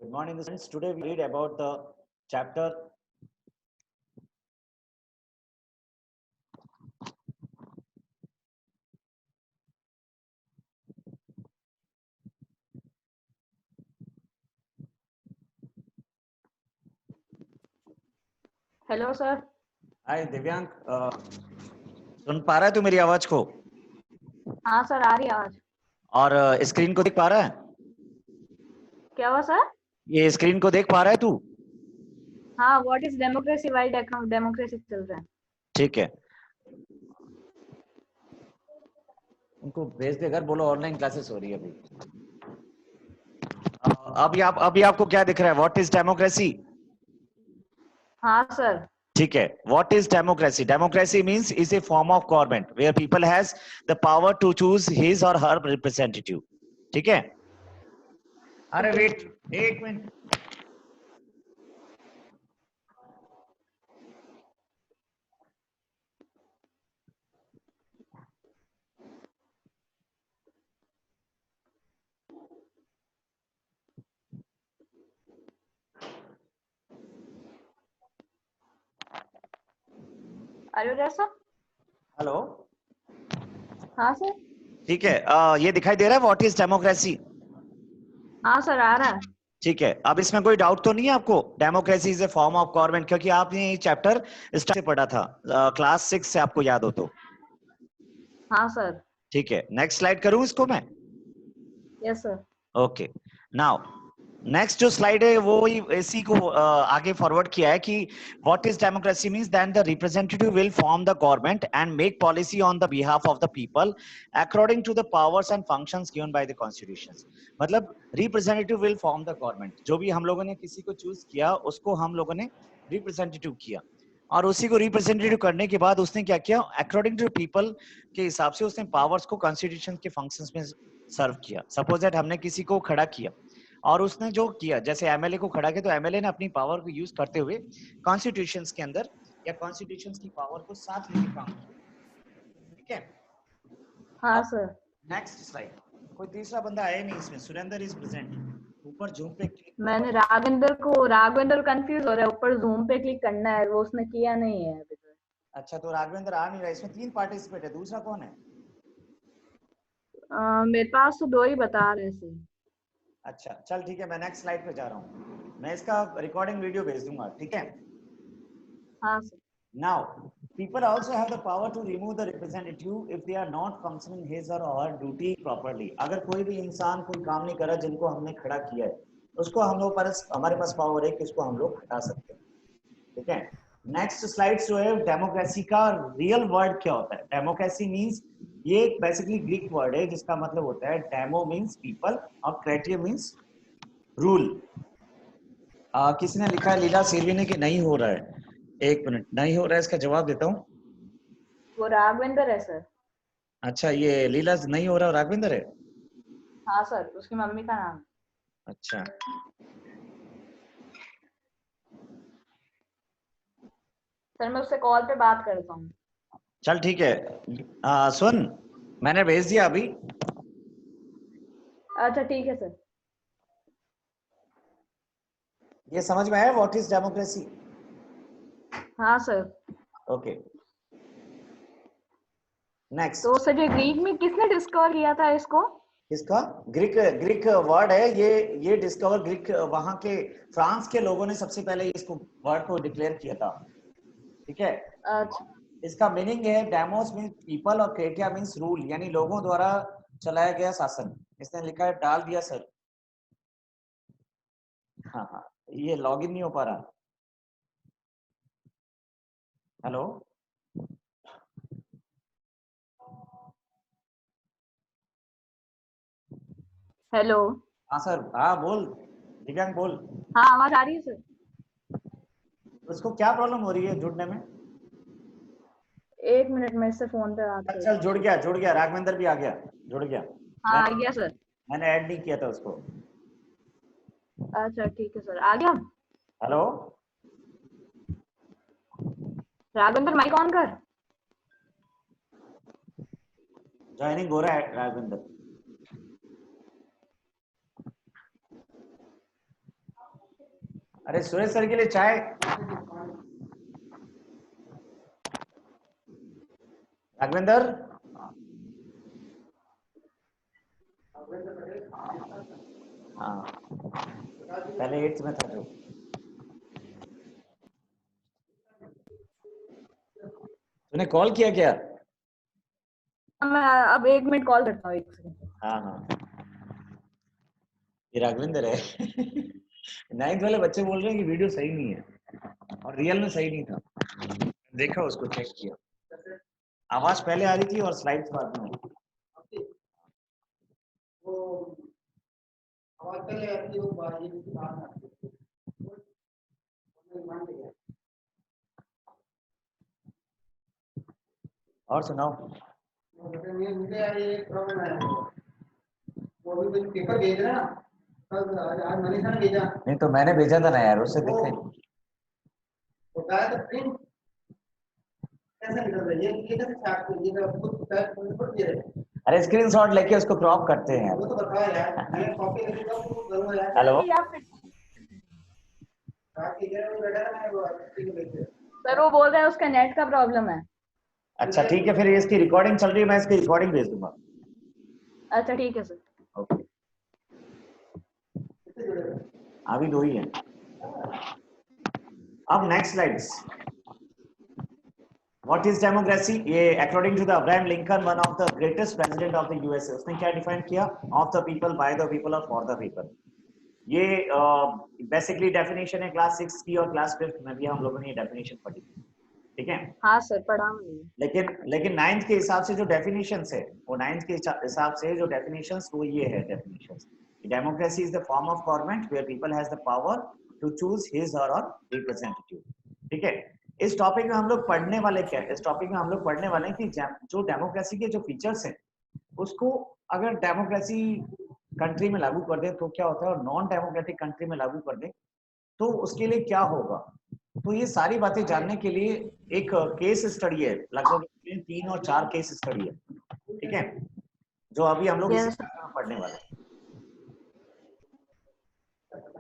Good morning, students. Today we read about the chapter. Hello sir. Hi Divyank, सुन पा रहा है तू मेरी आवाज को? हाँ सर, आ रही है आवाज। और स्क्रीन को देख पा रहा है? क्या हुआ सर? ये स्क्रीन को देख पा रहा है तू? हाँ, what is democracy, wide democracy चल रहा है। ठीक है, उनको भेज दे, घर बोलो ऑनलाइन क्लासेस हो रही है अभी। अभी आपको क्या दिख रहा है? What is democracy? हाँ सर। ठीक है, what is democracy? Democracy means is a form of government where people has the power to choose his or her representative. ठीक है? अरे वेट एक minute. Are you there sir? Hello, हाँ sir. ठीक है। ये दिखाई दे रहा है व्हाट इज डेमोक्रेसी? हाँ सर, आ रहा है। ठीक है, अब इसमें कोई डाउट तो नहीं है आपको? Democracy is a form of government, क्योंकि आपने ये चैप्टर स्टार्ट से पढ़ा था, क्लास 6 से, आपको याद हो तो। हाँ सर। ठीक है, नेक्स्ट स्लाइड करूं इसको मैं? Yes sir. Okay, now next जो स्लाइड है वो इसी को आगे फॉरवर्ड किया है कि what is democracy means then the representative will form the government and make policy on the behalf of the people according to the powers and functions given by the constitutions. मतलब representative will form the government, जो भी हम लोगों ने किसी को choose किया उसको हम लोगों ने रिप्रेजेंटेटिव किया, और उसी को रिप्रेजेंटेटिव करने के बाद उसने क्या किया, अकॉर्डिंग टू पीपल के हिसाब से उसने पावर्स को कॉन्स्टिट्यूशन के फंक्शंस में सर्व किया। सपोज दैट हमने किसी को खड़ा किया और उसने जो किया, जैसे एमएलए को खड़ा किया, तो एमएलए ने अपनी पावर को यूज करते हुए कॉन्स्टिट्यूशंस के अंदर या कॉन्स्टिट्यूशंस की पावर को साथ लेके काम किया। ठीक है, हाँ अब सर। Next slide. कोई तीसरा बंदा आया नहीं इसमें। Surendra is present. ऊपर जूम पे क्लिक मैंने राघवेंद्र कंफ्यूज हो रहा है, ऊपर जूम पे क्लिक करना है, वो उसने किया नहीं है अभी तक। अच्छा, तो राघवेंद्र आ नहीं रहा। इसमें 3 पार्टिसिपेट है, दूसरा कौन है? मेरे पास तो 2 ही बता रहे थे। अच्छा चल ठीक है, मैं नेक्स्ट स्लाइड पे जा रहा हूँ। मैं इसका रिकॉर्डिंग वीडियो भेज दूंगा, ठीक है? हाँ sir. Now, people also have the power to remove the representative if they are not functioning his or her duty properly. अगर कोई भी इंसान कोई काम नहीं कर रहा जिनको हमने खड़ा किया है, उसको हम लोग पर हमारे पास पावर है कि उसको हम लोग हटा सकते हैं। ठीक है, नेक्स्ट स्लाइड जो है, डेमोक्रेसी का रियल वर्ड क्या होता है? डेमोक्रेसी मींस, ये बेसिकली ग्रीक वर्ड है जिसका मतलब होता है डेमो मींस पीपल और क्रेटिया मींस रूल। किसी ने लिखा है लीला सिरवी ने कि नहीं हो रहा है। एक मिनट, नहीं हो रहा है, इसका जवाब देता हूँ। वो राघवेंद्र है सर। अच्छा, ये लीला नहीं हो रहा, राघवेंद्र है? हाँ सर, उसकी मम्मी का नाम। अच्छा, सर मैं उससे कॉल पे बात करता हूँ। चल ठीक है। सुन, मैंने भेज दिया अभी। अच्छा ठीक है सर। ये समझ में आया व्हाट इज डेमोक्रेसी? हाँ सर। ओके, तो नेक्स्ट। सर, ये ग्रीक में किसने डिस्कवर किया था इसको? इसका ग्रीक ग्रीक वर्ड है ये डिस्कवर ग्रीक वहां के फ्रांस के लोगों ने सबसे पहले इसको वर्ड को डिक्लेयर किया था। ठीक है, अच्छा। इसका मीनिंग है डेमोस मींस पीपल और क्रेटिया मींस रूल, यानी लोगों द्वारा चलाया गया शासन। इसने लिखा है, डाल दिया सर। हाँ हाँ, ये लॉगिन नहीं हो पा रहा। Hello, hello. हाँ सर, हाँ बोल दिव्यांग बोल। हाँ, आवाज आ रही है सर। उसको क्या प्रॉब्लम हो रही है जुड़ने में? 1 मिनट में इससे फोन पे बात चल करती हूँ। जुड़ गया, राघवेंद्र भी आ गया, जुड़ गया। हाँ, मैं आ गया सर। मैंने ऐड नहीं किया था उसको। अच्छा ठीक है सर, आ गया। हेलो, राघवेंद्र, माइक ऑन कर। ज्वाइनिंग हो रहा है राघवेंद्र। अरे सुरेश सर के लिए चाय। राघवेंद्र, हाँ पहले 8th में था जो। तूने कॉल किया क्या? मैं अब 1 मिनट कॉल करता हूँ, 1 सेकंड। हाँ हाँ, ये राघवेंद्र है। 9th वाले बच्चे बोल रहे हैं कि वीडियो सही नहीं है और रियल में सही नहीं था। देखा, उसको चेक किया, आवाज पहले आ रही थी और स्लाइड्स बाद में। आवाज पहले आती है, वो बाद में आती है। और सुनाओ। मुझे यार ये प्रॉब्लम है, वो भी कुछ पेपर भेज रहा ना, कल आज मनीषा ने भेजा। नहीं तो मैंने भेजा था ना यार, उससे दिख रही होता है तो प्रिंट कैसे निकल रही है, ये कैसे छाप के ये खुद टाइप कर दे रहे। अरे स्क्रीनशॉट लेके उसको क्रॉप करते हैं, वो तो बताओ यार, मैं कॉपी लेके जाऊं तो करूंगा यार। हेलो सर वो बोल रहे हैं उसका नेट का प्रॉब्लम है। अच्छा ठीक है, फिर इसकी रिकॉर्डिंग चल रही है, मैं इसकी रिकॉर्डिंग भेज दूंगा। अच्छा ठीक है सर। ओके, अभी 2 ही है। अब next slides. What is democracy? ये according to the Abraham Lincoln, one of the greatest president of the USA, उसने क्या डिफाइन किया? Of the people, by the people और फॉर द पीपल। ये बेसिकली डेफिनेशन है क्लास 6 की, और class 5th में भी हम लोगों ने ये डेफिनेशन पढ़ी, ठीक है। हाँ सर पढ़ा मैंने। लेकिन 9th के हिसाब से जो डेफिनेशंस है, वो 9th के हिसाब से जो डेफिनेशंस, वो ये है definitions. Democracy is the form of government where people has the power to choose his or representative, ठीक है। इस टॉपिक में हम लोग पढ़ने वाले क्या है? इस टॉपिक में हम लोग पढ़ने वाले हैं कि जो डेमोक्रेसी के जो फीचर्स हैं, उसको अगर डेमोक्रेसी कंट्री में लागू कर दे तो क्या होता है, और नॉन डेमोक्रेटिक कंट्री में लागू कर दे तो उसके लिए क्या होगा। तो ये सारी बातें जानने के लिए एक केस स्टडी है, लगभग 3 और 4 केस स्टडी है, ठीक है, जो अभी हम लोग इसी चैप्टर में पढ़ने वाले हैं।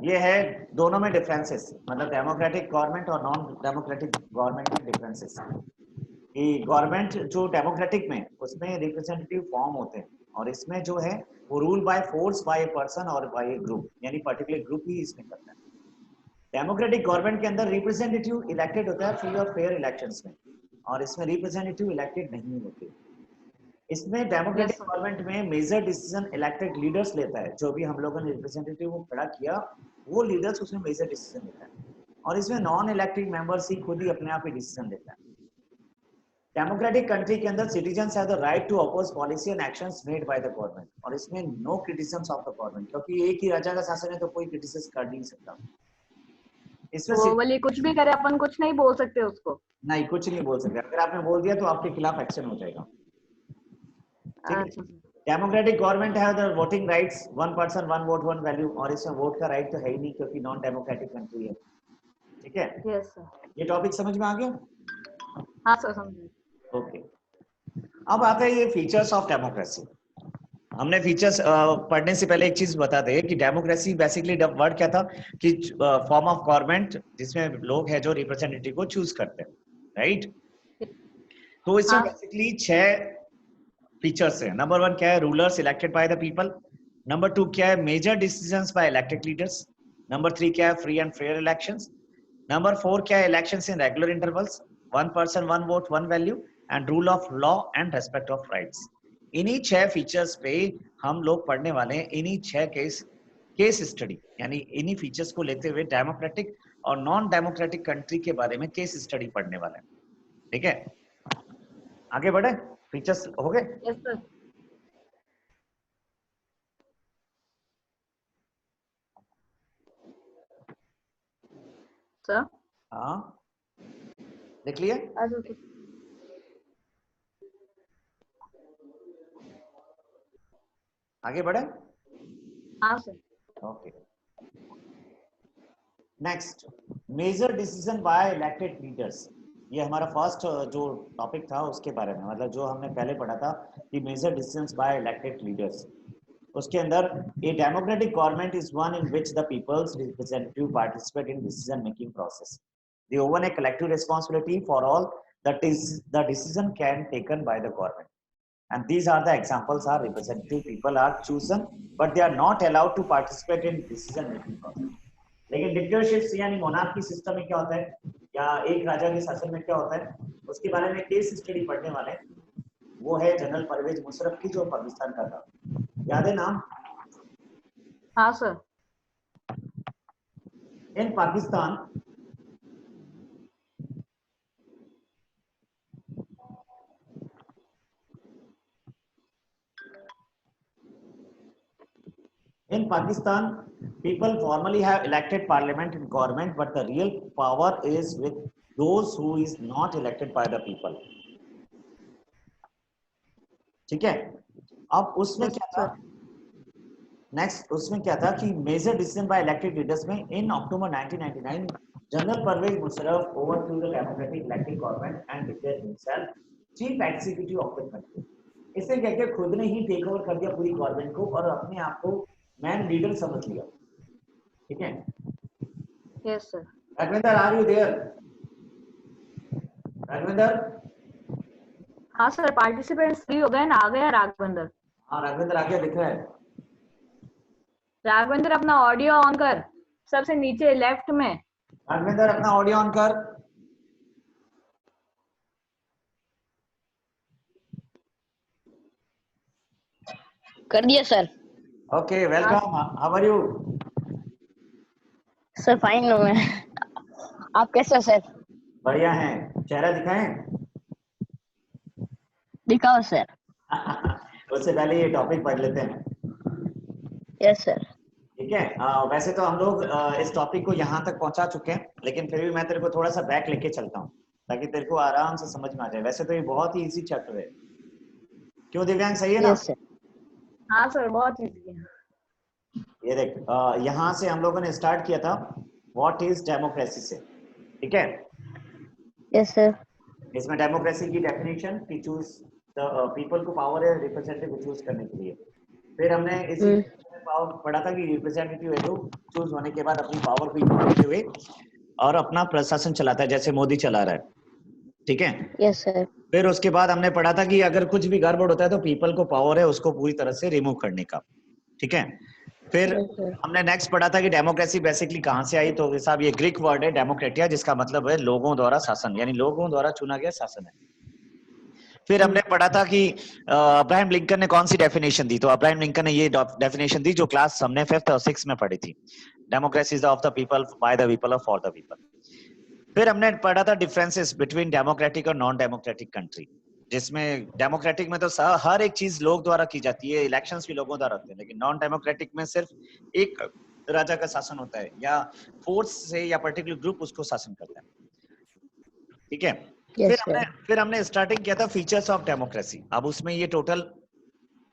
ये है दोनों में डिफरेंसेस, मतलब डेमोक्रेटिक गवर्नमेंट और नॉन डेमोक्रेटिक गवर्नमेंट में डिफरेंसेस। कि गवर्नमेंट जो डेमोक्रेटिक में, उसमें रिप्रेजेंटेटिव फॉर्म होते हैं, और इसमें जो है वो rule by force by a person और बाय ए ग्रुप, यानी पर्टिकुलर ग्रुप ही इसमें करता है। डेमोक्रेटिक गवर्नमेंट के अंदर रिप्रेजेंटेटिव इलेक्टेड होता है फ्री और फेयर इलेक्शंस में, और इसमें रिप्रेजेंटेटिव इलेक्टेड नहीं होते। इसमें डेमोक्रेटिक गवर्नमेंट में मेजर डिसीजन इलेक्टेड लीडर्स लेता है, जो भी हम लोगों ने रिप्रेजेंटेटिव को खड़ा किया, वो लीडर्स उसमें मेजर डिसीजन लेता है, और इसमें नॉन इलेक्टेड मेंबर्स ही खुद ही अपने आप ही डिसीजन लेता है। डेमोक्रेटिक कंट्री के अंदर citizens have the right to oppose policy and actions made by the government, और इसमें no criticism of the government, क्योंकि एक ही राजा का शासन है तो कोई क्रिटिसिज्म कर नहीं सकता। इसमें वो वाली कुछ भी करे, अपन कुछ नहीं बोल सकते उसको। नहीं, कुछ नहीं बोल सकते, अगर आपने बोल दिया तो आपके खिलाफ एक्शन हो जाएगा, ठीक है। डेमोक्रेटिक गवर्नमेंट है the voting rights, one person one vote one value, और इसमें वोट का राइट तो है ही नहीं, क्योंकि नॉन डेमोक्रेटिक कंट्री है, ठीक है। Yes sir. ये टॉपिक समझ में आ गया? हाँ सर समझ। ओके, अब आता है ये फीचर्स ऑफ डेमोक्रेसी। हमने फीचर्स पढ़ने से पहले एक चीज बता दें कि डेमोक्रेसी बेसिकली वर्ड क्या था, कि फॉर्म ऑफ गवर्नमेंट जिसमें लोग हैं जो रिप्रेजेंटेटिव को चूज करते हैं, राइट। तो इसमें बेसिकली 6 फीचर्स है। नंबर 1 क्या है? Rulers elected by the people. Number 2 क्या है? Major decisions by elected leaders. Number 3 क्या है? Free and fair elections. Number 4 क्या है? Elections in regular intervals, one person one vote one value, and rule of law and respect of rights. इन्हीं 6 features पे हम लोग पढ़ने वाले हैं, इन्हीं 6 केस स्टडी, यानी इन्हीं फीचर्स को लेते हुए डेमोक्रेटिक और नॉन डेमोक्रेटिक कंट्री के बारे में केस स्टडी पढ़ने वाले हैं, ठीक है। आगे बढ़े, फीचर्स हो गए। Yes sir. सर हाँ, देख लिए। आगे बढ़े। हाँ sir. Okay, next, major decision by elected leaders. ये हमारा फर्स्ट जो टॉपिक था उसके बारे में, मतलब जो हमने पहले पढ़ा था कि major decisions by elected leaders, उसके अंदर a democratic government is one in which the people's representative participate in decision making process. They own a collective responsibility for all that is the decision can taken by the government. And these are the examples are representative people are chosen, but they are not allowed to participate in decision making process. लेकिन dictatorship यानी monarchy system में क्या होता है या एक राजा के शासन में क्या होता है, उसके बारे में केस स्टडी पढ़ने वाले वो है जनरल परवेज मुशर्रफ की, जो पाकिस्तान का था। याद है नाम? हाँ sir. In Pakistan people formally have elected parliament and government, but the real power is with those who is not elected by the people. ठीक है, अब उसमें क्या था नेक्स्ट, उसमें क्या था कि major decision by elected leaders में in October 1999 general Pervez Musharraf overthrew the democratic elected government and declared himself chief executive of the country. इसने क्या किया, खुद ने ही टेक ओवर कर दिया पूरी गवर्नमेंट को और अपने आप को मैन लीडर समझ लिया। ठीक है, yes sir. Raghavendra are you there? Raghavendra? हाँ सर, पार्टिसिपेंट्स फ्री हो गए ना, आ गया राघवेंद्र। हाँ राघवेंद्र आ गया, दिख रहा है। राघवेंद्र अपना ऑडियो ऑन कर, सबसे नीचे लेफ्ट में। राघवेंद्र अपना ऑडियो ऑन कर। कर दिया sir. Okay, welcome, how are you? Sir fine हूँ मैं, आप कैसे हो सर? बढ़िया है, चेहरा दिखाएं? दिखाओ सर। उससे पहले ये टॉपिक पढ़ लेते हैं। Yes sir. ठीक है, वैसे तो हम लोग इस टॉपिक को यहाँ तक पहुंचा चुके हैं, लेकिन फिर भी मैं तेरे को थोड़ा सा बैक लेके चलता हूँ ताकि तेरे को आराम से समझ में आ जाए। वैसे तो ये बहुत ही इजी चैप्टर है, क्यों दिव्यांग, सही है ना? Yes sir. हाँ सर, बहुत इजी है। ये देख, यहाँ से हम लोगों ने स्टार्ट किया था व्हाट इज डेमोक्रेसी से। ठीक है, यस सर। इसमें डेमोक्रेसी की डेफिनेशन कि चूज द पीपल को पावर है रिप्रेजेंटेटिव चूज करने के लिए। फिर हमने इसी पावर पढ़ा था कि रिप्रेजेंटेटिव है जो चूज होने के बाद अपनी पावर को यूज करते हुए और अपना प्रशासन चलाता है, जैसे मोदी चला रहा है। ठीक है, यस सर। फिर उसके बाद हमने पढ़ा था कि अगर कुछ भी गड़बड़ होता है तो पीपल को पावर है उसको पूरी तरह से रिमूव करने का। ठीक है, फिर हमने नेक्स्ट पढ़ा था कि डेमोक्रेसी बेसिकली कहां से आई, तो साहब ये ग्रीक वर्ड है डेमोक्रेटिया, जिसका मतलब है लोगों द्वारा शासन, यानी लोगों द्वारा चुना गया शासन है। फिर हमने पढ़ा था कि अब्राहम लिंकन ने कौन सी डेफिनेशन दी, तो अब्राहम लिंकन ने ये डेफिनेशन दी जो क्लास हमने 5th और 6th में पढ़ी थी, democracy is of the people, by the people और फॉर द पीपल। फिर हमने पढ़ा था डिफरेंसेस बिटवीन डेमोक्रेटिक और नॉन डेमोक्रेटिक कंट्री, जिसमें डेमोक्रेटिक में तो हर एक चीज लोग द्वारा की जाती है, इलेक्शंस भी लोगों द्वारा होते हैं, लेकिन नॉन डेमोक्रेटिक में सिर्फ एक राजा का शासन होता है या फोर्स से या पर्टिकुलर ग्रुप उसको शासन करता है। ठीक है, फिर हमने स्टार्टिंग किया था फीचर्स ऑफ डेमोक्रेसी। अब उसमें ये टोटल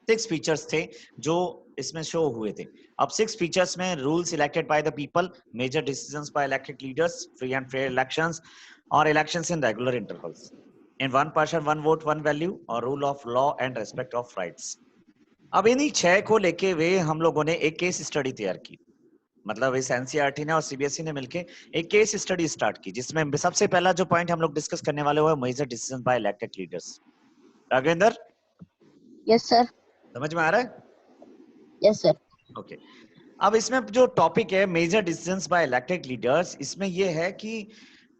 6 फीचर्स थे जो इसमें शो हुए थे। अब 6 फीचर्स में rules elected by the people, major decisions by elected leaders, free and fair elections और elections in regular intervals, in one person one vote one value और rule of law and respect of rights. अब इन्हीं 6 को लेके वे हम लोगों ने एक केस स्टडी तैयार की, मतलब इस एनसीईआरटी ने और सीबीएसई ने मिलके एक केस स्टडी स्टार्ट की, जिसमें सबसे पहला जो पॉइंट हम लोग डिस्कस करने वाले हुए major decision by elected leaders. Raghavendra? Yes sir. समझ में आ रहा है? Yes sir. ओके, अब इसमें जो टॉपिक है major decisions by elected leaders, इसमें ये है कि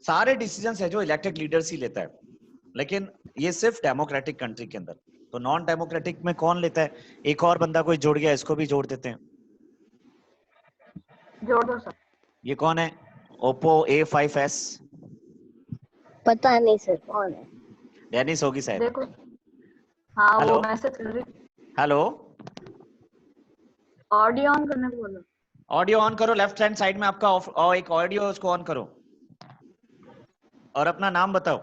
सारे डिसीजंस है जो इलेक्टेड लीडर्स ही लेता है, लेकिन ये सिर्फ डेमोक्रेटिक कंट्री के अंदर। तो नॉन डेमोक्रेटिक में कौन लेता है? एक और बंदा कोई जोड़ गया, इसको भी जोड़ देते हैं। जोड़ दो सर। ये कौन है? Oppo A5s। पता नहीं सर कौन है। डेनिस होगी शायद। देखो, हाँ हेलो? वो मैसेज कर रही। हेलो, ऑडियो ऑन करने को बोलो। ऑडियो ऑन करो, लेफ्ट हैंड साइड में आपका और एक ऑडियो, उसको ऑन करो और अपना नाम बताओ।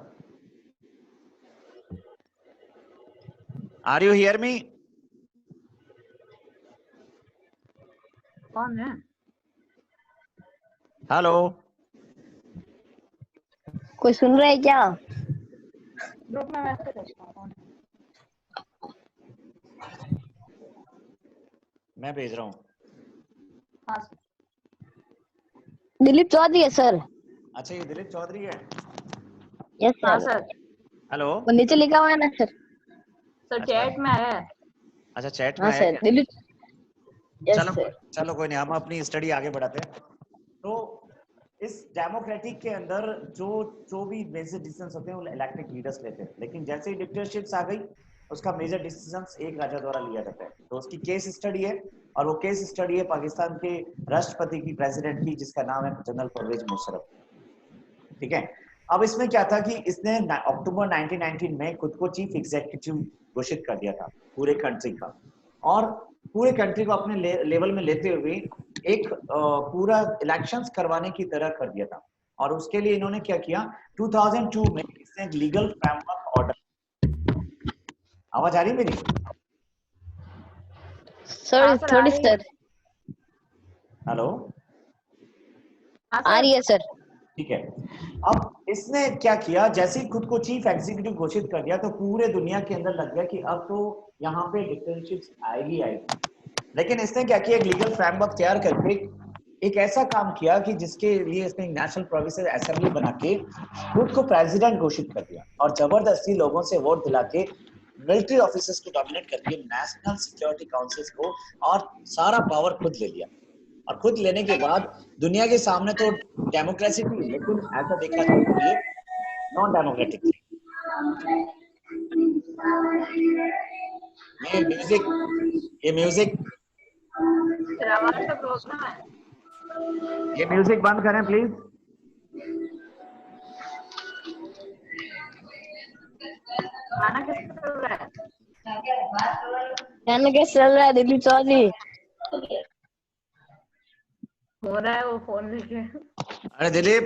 Are you hear me? कौन है? हेलो, कोई सुन रहा है क्या? ग्रुप में मैसेज करता हूं। मैं भेज रहा हूँ। हाँ सर। दिलीप चौधरी है सर। अच्छा, ये दिलीप चौधरी है। यस हाँ सर। सर। हेलो। वो नीचे लिखा हुआ है ना सर। सर अच्छा, चैट में आया है। अच्छा चैट में हाँ आया सर क्या? दिलीप। यस चलो सर। चलो कोई नहीं, हम अपनी स्टडी आगे बढ़ाते हैं। तो इस डेमोक्रेटिक के अंदर जो जो भी मेजर डिसीजंस होते हैं वो इलेक्टेड लीडर्स लेते हैं, लेकिन जैसे ही डिक्टेटरशिप्स आ गई उसका मेजर डिसीजंस एक राजा द्वारा लिया जाता है। तो उसकी केस स्टडी है, और वो केस स्टडी है पाकिस्तान के राष्ट्रपति की, प्रेसिडेंट की, जिसका नाम है जनरल परवेज मुशर्रफ। ठीक है। अब इसमें क्या था कि इसने अक्टूबर 1919 में खुद को चीफ एग्जीक्यूटिव घोषित कर दिया था पूरे कंट्री का, और पूरे कंट्री को अपने लेवल में लेते हुए एक पूरा इलेक्शंस करवाने की तरह कर दिया था। और उसके लिए इन्होंने क्या किया, 2002 में इसने एक लीगल फ्रेमवर्क ऑर्डर। आवाज आ रही मेरी? हाँ सर सर आ थोड़ी रही है। सर। हेलो। हाँ आ सर। रही है सर। ठीक है। अब इसने क्या किया, जैसे ही खुद को चीफ एग्जीक्यूटिव घोषित कर दिया तो पूरे दुनिया के अंदर लग गया कि अब तो यहाँ पे डिक्टेटरशिप्स आएगी आएगी। लेकिन इसने क्या किया, एक लीगल फ्रेमवर्क तैयार करके एक ऐसा काम किया कि जिसके लिए इसने नेशनल प्रोविंशियल असेंबली बना के खुद को प्रेसिडेंट घोषित कर दिया, और जबरदस्ती लोगों से वोट दिला के मिलिट्री ऑफिसर्स को डोमिनेट कर दिया, नेशनल सिक्योरिटी काउंसिल्स को, और सारा पावर खुद ले लिया। और खुद लेने के बाद दुनिया के सामने तो डेमोक्रेसी थी, लेकिन ऐसा देखा जाए तो ये नॉन डेमोक्रेटिक थी। ये म्यूजिक, ये म्यूजिक, सर आवाज का प्रॉब्लम है। ये म्यूजिक बंद करें प्लीज। गाना किसका चल रहा है? कहने कैसे चल रहा है दिलीप चौधरी? हो रहा है वो फोन लेके। अरे दिलीप,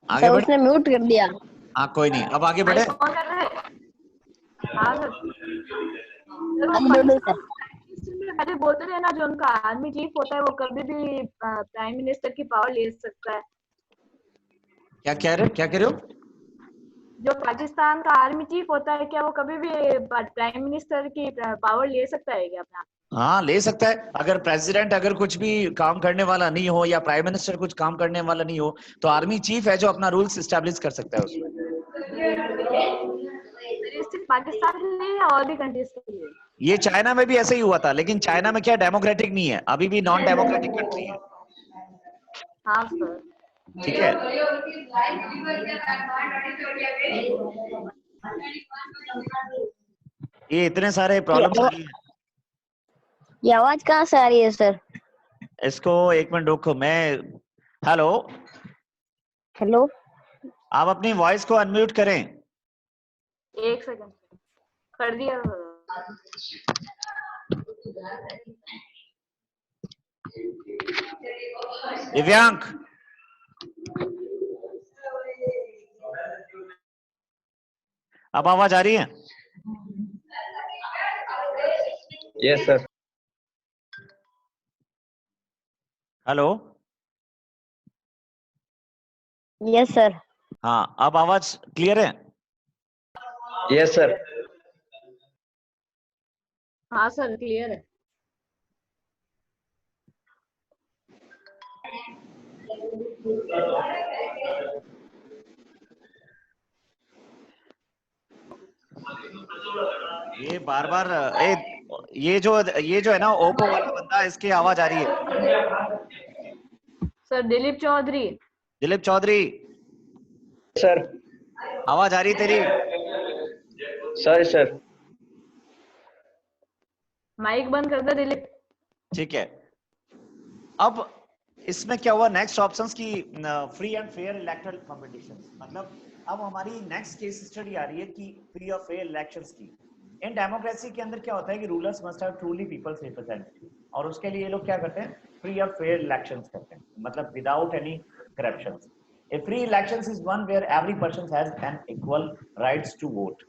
आगे सर बढ़े। उसने म्यूट कर दिया। हाँ कोई नहीं, अब आगे बढ़े। माइक ऑन कर रहे हैं। हाँ सर। सर वो आगे बढ़ो सर। पाकिस्तान में पहले बोलते थे ना, जो उनका आर्मी चीफ होता है वो कभी भी प्राइम मिनिस्टर की पावर ले सकता है। क्या कह रहे हो, क्या कह रहे हो? जो पाकिस्तान का आर्मी चीफ होता है, क्या वो कभी भी प्राइम मिनिस्टर की पावर ले सकता है क्या अपना? हाँ ले सकता है। अगर प्रेसिडेंट अगर कुछ भी काम करने वाला नहीं हो, या प्राइम मिनिस्टर कुछ काम करने वाला नहीं हो, तो आर्मी चीफ है जो अपना रूल्स एस्टेब्लिश कर सकता है उसमें। सर ये सिर्फ पाकिस्तान के लिए या और भी कंट्रीज के लिए? ये चाइना में भी ऐसे ही हुआ था, लेकिन चाइना में क्या डेमोक्रेटिक नहीं है, अभी भी नॉन डेमोक्रेटिक कंट्री है। हाँ सर। ठीक है। ये इतने सारे ये प्रॉब्लम्स आ रही हैं। ये आवाज कहाँ से आ रही है सर? इसको एक मिनट रुको, मैं, हेलो, हेलो। आप अपनी वॉइस को अनम्यूट करें। एक सेकंड कर दिया सर। दिव्यांक, अब आवाज आ रही है? Yes sir. Hello. Yes sir. हाँ, अब आवाज क्लियर है? Yes sir. हाँ सर क्लियर है। ये बार बार ये जो है ना ओप्पो वाला बंदा, इसकी आवाज आ रही है। सर दिलीप चौधरी। दिलीप चौधरी, सर। आवाज आ रही तेरी? Sir sir. माइक बंद कर दे दिलीप। ठीक है। अब इसमें क्या हुआ, नेक्स्ट ऑप्शंस की free and fair electoral competition, मतलब अब हमारी नेक्स्ट केस स्टडी आ रही है कि फ्री और फेयर इलेक्शंस की। इन डेमोक्रेसी के अंदर क्या होता है कि rulers must have truly peoples representative, और उसके लिए ये लोग क्या करते हैं, फ्री और फेयर इलेक्शंस करते हैं, मतलब without any corruption. A free elections is one where every person has an equal rights to vote.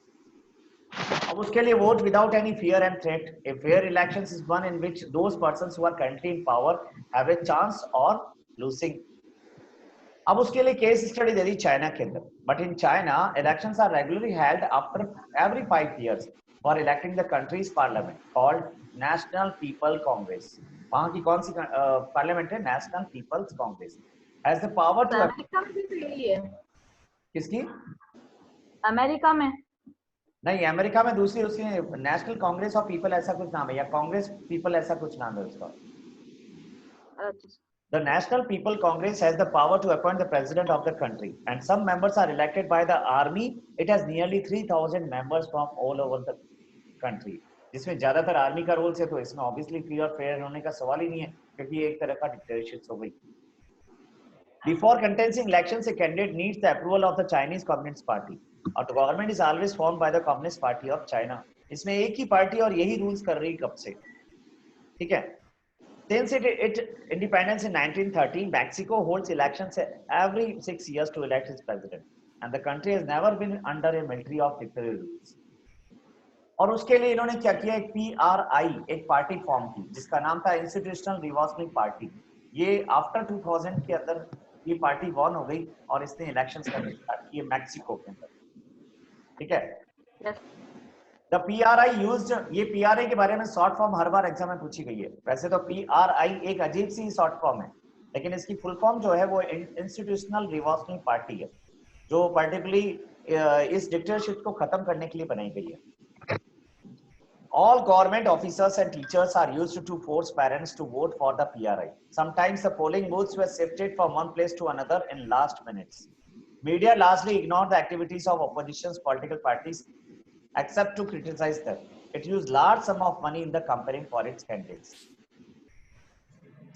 अब उसके लिए vote without any fear and threat. A fair elections is one in which those persons who are currently in power have a chance or losing. अब उसके लिए case study दे दी China के अंदर, but in China elections are regularly held after every 5 years, for electing the country's parliament called National People Congress. वहाँ की कौन सी पार्लियामेंट है? National People's Congress has the power to America में भी तो यही है। किसकी? अमेरिका में नहीं, अमेरिका में दूसरी, उसकी नेशनल कांग्रेस ऑफ पीपल ऐसा कुछ नाम है, या कांग्रेस पीपल ऐसा कुछ नाम है उसका। The National People Congress has the power to appoint the president of the country, and some members are elected by the army. It has nearly 3,000 members from all over the country. जिसमें ज्यादातर army का role है, तो इसमें obviously free और fair होने का सवाल ही नहीं है, क्योंकि एक तरह का डिक्टेटरशिप हो गई। Before contesting elections, a candidate needs the approval of the Chinese Communist Party. और the government is always formed by the Communist Party of China. इसमें एक ही पार्टी और यही रूल्स कर रही कब से, ठीक है? Since its independence in 1913, Mexico holds elections every 6 years to elect its president, and the country has never been under a military of dictatorial rules. और उसके लिए इन्होंने क्या किया? एक PRI, एक पार्टी फॉर्म की, जिसका नाम था इंस्टीट्यूशनल रिवॉल्यूशनरी पार्टी। ये आफ्टर 2000 के अंदर ये पार्टी बॉर्न हो गई और इसने इलेक्शंस करने स्टार्ट किए मैक्सिको के अंदर, ठीक है? The PRI used, ये PRI के बारे में शॉर्ट फॉर्म हर बार एग्जाम में पूछी गई है। वैसे तो PRI एक अजीब सी शॉर्ट फॉर्म है, लेकिन इसकी फुल फॉर्म जो है वो इंस्टीट्यूशनल रिवॉल्यूशनरी पार्टी है, जो पर्टिकुलरली इस डिक्टेटरशिप को खत्म करने के लिए बनाई गई है। All government officers and teachers are used to force parents to vote for the PRI. Sometimes the polling booths were shifted from one place to another in last minutes. Media largely ignored the activities of opposition's political parties except to criticize them. It used large sum of money in the campaign for its candidates.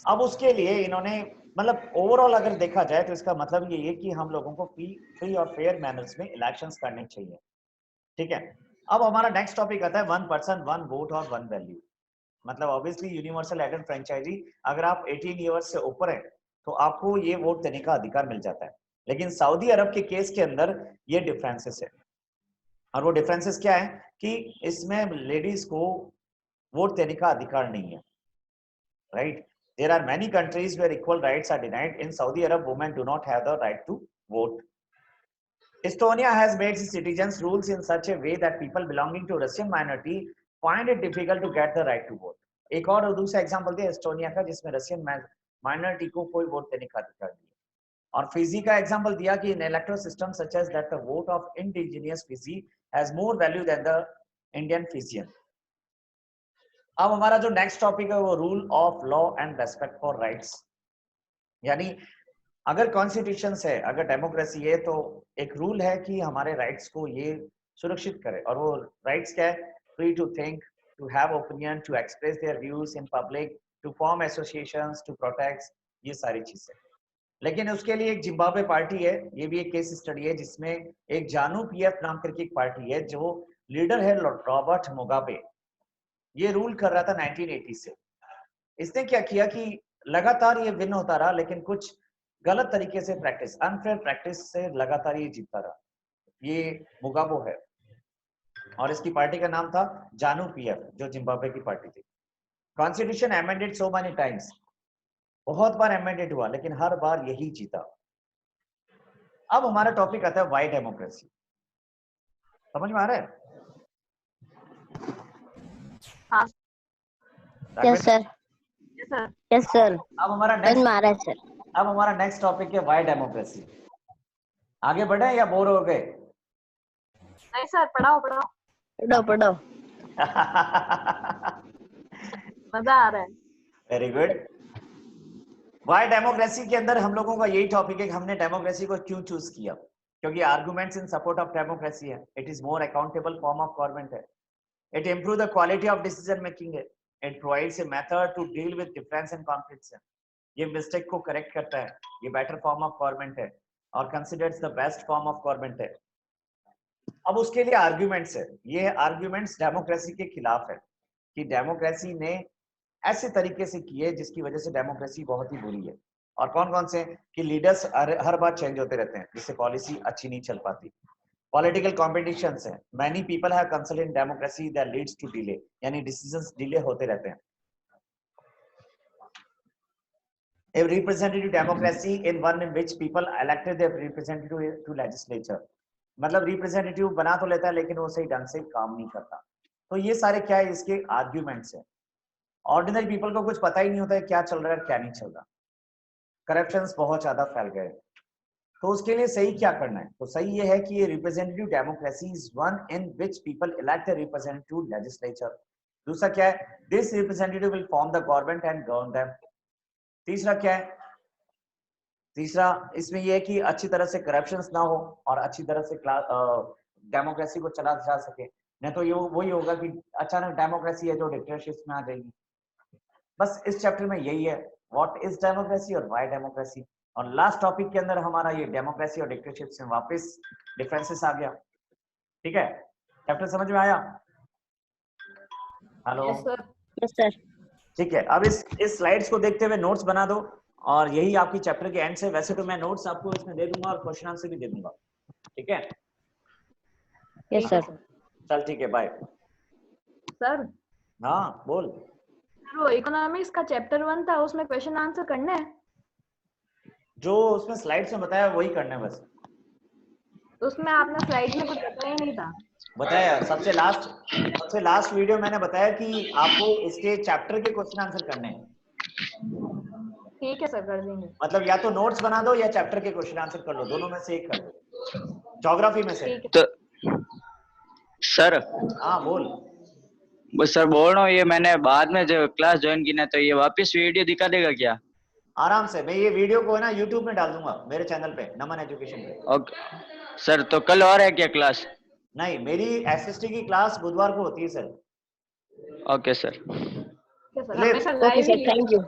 अब उसके लिए इन्होंने, मतलब overall अगर देखा जाए तो इसका मतलब ये है कि हम लोगों को फ्री और फेयर मैनर्स में इलेक्शंस करने चाहिए, ठीक है? अब हमारा नेक्स्ट टॉपिक आता है 1 पर्सन 1 वोट और 1 वैल्यू। मतलब ऑब्वियसली यूनिवर्सल एडेड फ्रेंचाइजी, अगर आप 18 ईयर्स से ऊपर है तो आपको ये वोट देने का अधिकार मिल जाता है, लेकिन सऊदी अरब के केस के अंदर ये डिफरेंसेस है। और वो डिफरेंसेस क्या है कि इसमें लेडीज को वोट देने का अधिकार नहीं है, right? There are many countries where equal rights are denied. In Saudi Arabia women do not have the right to vote. Estonia has made its citizens rules in such a way that people belonging to Russian minority find it difficult to get the right to vote. एक और दूसरा example दिया Estonia का, जिसमें Russian minority को कोई vote देने का अधिकार नहीं है। और फिजी का एग्जांपल दिया कि in electoral system such as that the vote of indigenous Fiji has more value than the Indian Fijian. अब हमारा जो नेक्स्ट टॉपिक है वो rule of law and respect for rights. यानी अगर कॉन्स्टिट्यूशन है, अगर डेमोक्रेसी है, तो एक रूल है कि हमारे राइट्स को ये सुरक्षित करे। और वो राइट्स क्या है? Free to think, to have opinion, to express their views in public, to form associations, to protect, ये सारी चीजें। लेकिन उसके लिए एक जिम्बाब्वे पार्टी है, ये भी एक केस स्टडी है, जिसमें एक जानू पीएफ नाम करके एक पार्टी है, जो लीडर है रॉबर्ट मुगाबे। ये रूल कर रहा था 1980 से। इसने क्या किया कि लगातार ये विन होता रहा, लेकिन कुछ गलत तरीके से प्रैक्टिस, अनफेयर प्रैक्टिस से लगातार ये जीतता रहा। ये मुगाबो है और इसकी पार्टी का नाम था जानू पीएफ, जो जिम्बाब्वे की पार्टी थी। Constitution amended so many times, बहुत बार अमेंडेड हुआ, लेकिन हर बार यही जीता। अब हमारा टॉपिक आता है वाई डेमोक्रेसी। समझ में आ रहा है? हाँ यस सर, यस सर। अब हमारा नेक्स्ट टॉपिक है वाई डेमोक्रेसी। आगे बढ़े या बोर हो गए? नहीं सर, पढ़ाओ पढ़ो। मजा आ रहा है। Very good. वाई डेमोक्रेसी के अंदर हम लोगों का यही टॉपिक है कि हमने डेमोक्रेसी को क्यों चूज किया। क्योंकि arguments in support of democracy है। It is more accountable form of government है। It improve the quality of decision making है। It provides a method to deal with difference and conflicts है। ये mistake को correct करता है। ये better form of government है और considers the best form of government है। अब उसके लिए आर्ग्यूमेंट्स है। ये आर्ग्यूमेंट्स डेमोक्रेसी के खिलाफ है कि डेमोक्रेसी ने ऐसे तरीके से किए जिसकी वजह से डेमोक्रेसी बहुत ही बुरी है। और कौन कौन से? कि लीडर्स हर बार चेंज होते रहते हैं, जिससे पॉलिसी अच्छी नहीं चल पाती। पॉलिटिकल कॉम्पिटिशंस है। Many people have consulted in democracy that leads to delay, यानी डिसीजंस डिले होते रहते हैं। A representative democracy in one in which people elected their representative to legislature, मतलब रिप्रेजेंटेटिव बना तो लेता है लेकिन वो सही ढंग से काम नहीं करता। तो ये सारे क्या है, इसके आर्ग्यूमेंट्स है। ऑर्डिनरी पीपल को कुछ पता ही नहीं होता है क्या चल रहा है क्या नहीं चल रहा, करप्शंस बहुत ज्यादा फैल गए। तो उसके लिए सही क्या करना है? तो सही ये है कि ये representative democracy is one in which people elect a representative legislature. दूसरा क्या है, this representative will form the government and govern them. तीसरा क्या है, तीसरा इसमें ये है कि अच्छी तरह से करप्शंस ना हो और अच्छी तरह से डेमोक्रेसी को चला जा सके, नहीं तो ये वही होगा कि अचानक डेमोक्रेसी है जो डिक्टेटरशिप में आ जाएगी। बस इस चैप्टर में यही है, व्हाट इज डेमोक्रेसी और व्हाई डेमोक्रेसी। और लास्ट टॉपिक के अंदर हमारा ये डेमोक्रेसी और डिक्टेटरशिप से वापस डिफरेंसेस आ गया। ठीक है, चैप्टर समझ में आया? Hello, yes sir. Yes sir. ठीक है। अब इस स्लाइड्स को देखते हुए नोट्स बना दो और यही आपकी चैप्टर के एंड से। वैसे तो मैं नोट्स आपको इसमें दे दूंगा और क्वेश्चन आंसर भी दे दूंगा, ठीक है? Yes sir. चल ठीक है, बाय। सर हाँ बोल। वो इकोनॉमिक्स का चैप्टर 1 था, उसमें क्वेश्चन आंसर करने हैं? जो उसमें स्लाइड्स में बताया वही करना है बस। तो उसमें आपने स्लाइड में कुछ बताया नहीं था। बताया सबसे लास्ट वीडियो मैंने बताया कि आपको इसके चैप्टर के क्वेश्चन आंसर करने हैं। ठीक है सर, कर देंगे। मतलब या तो नोट्स बना दो या चैप्टर के क्वेश्चन आंसर कर लो, दोनों में से एक कर लो, ज्योग्राफी में से। ठीक है तो सर हाँ बोल। बस सर बोल रहा हूँ, ये मैंने बाद में जो क्लास ज्वाइन की ना, तो ये वापस वीडियो दिखा देगा क्या? आराम से, मैं ये वीडियो को है ना यूट्यूब में डाल दूंगा मेरे चैनल पे, नमन एजुकेशन पे। ओके सर, तो कल और है क्या क्लास? नहीं, मेरी एसएसटी की क्लास बुधवार को होती है सर। Okay sir. ठीक है सर, दिलीप। हमेशा okay live sir, he thank you.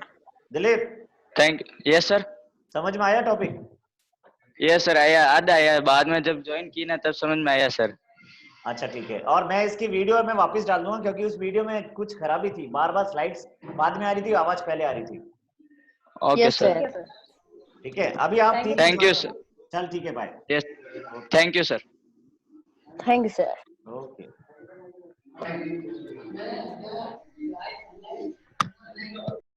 Dilip, thank yes sir. समझ में आया टॉपिक? यस सर, आया, आधा आया, बाद में जब ज्वाइन की ना तब समझ में आया सर। अच्छा ठीक है। और मैं इसकी वीडियो में वापस डाल दूंगा क्योंकि उस वीडियो में कुछ खराबी थी, बार बार स्लाइड्स बाद में आ रही थी, आवाज पहले आ रही थी। Okay yes sir. ठीक है सर। सर। ठीक है, अभी आप Thank you. Thank you sir. चल ठीक है, bye. Yes, thank you sir. Thank you sir. Okay.